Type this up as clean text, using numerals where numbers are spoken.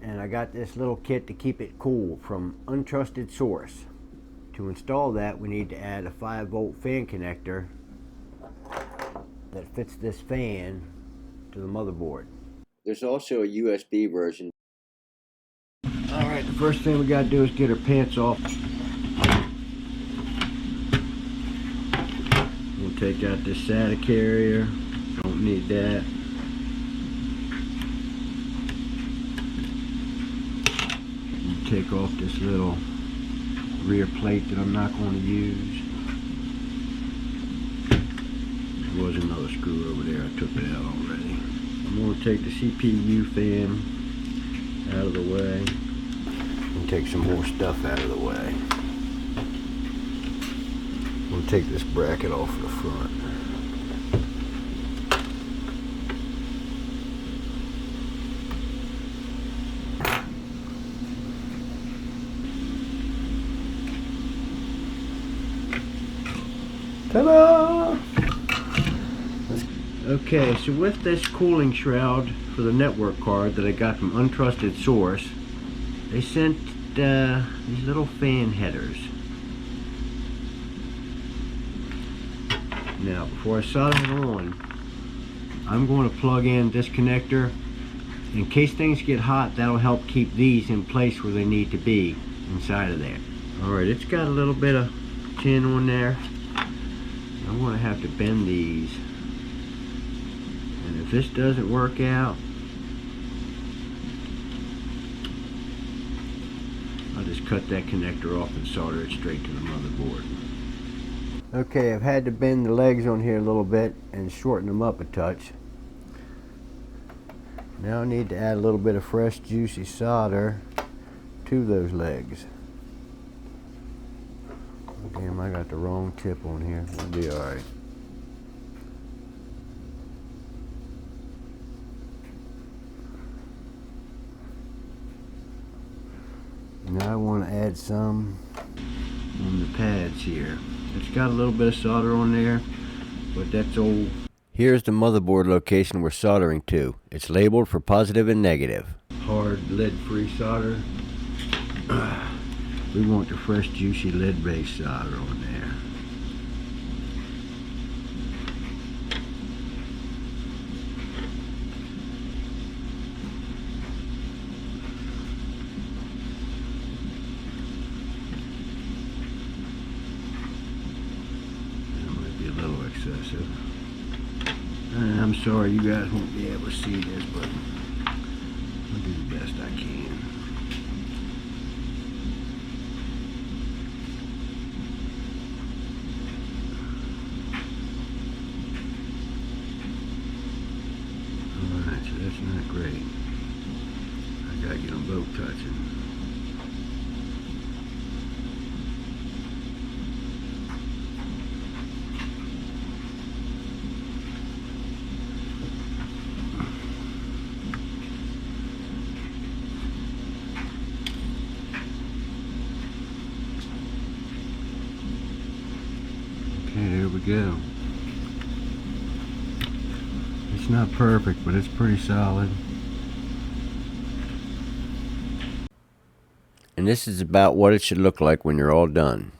and I got this little kit to keep it cool from untrusted source. To install that, we need to add a 5-volt fan connector that fits this fan to the motherboard. There's also a USB version. Alright, the first thing we got to do is get our pants off. We'll take out this SATA carrier. Don't need that. Take off this little rear plate that I'm not going to use. There was another screw over there. I took it out already. I'm going to take the CPU fan out of the way and take some more stuff out of the way. I'm going to take this bracket off the front. Ta-da! Okay, so with this cooling shroud for the network card that I got from untrusted source, they sent these little fan headers. Now, before I solder it on, I'm going to plug in this connector. In case things get hot, that'll help keep these in place where they need to be inside of there. Alright, it's got a little bit of tin on there. I'm going to have to bend these, and if this doesn't work out, I'll just cut that connector off and solder it straight to the motherboard. Okay, I've had to bend the legs on here a little bit and shorten them up a touch. Now I need to add a little bit of fresh juicy solder to those legs. Damn, I got the wrong tip on here. It'll be alright. Now I want to add some on the pads here. It's got a little bit of solder on there, but that's old. Here's the motherboard location we're soldering to. It's labeled for positive and negative. Hard lead-free solder. We want the fresh, juicy lead-based solder on there. That might be a little excessive. And I'm sorry you guys won't be able to see this, but I'll do the best I can. That's not great. I gotta get them both touching. Okay, there we go. It's not perfect, but it's pretty solid. And this is about what it should look like when you're all done.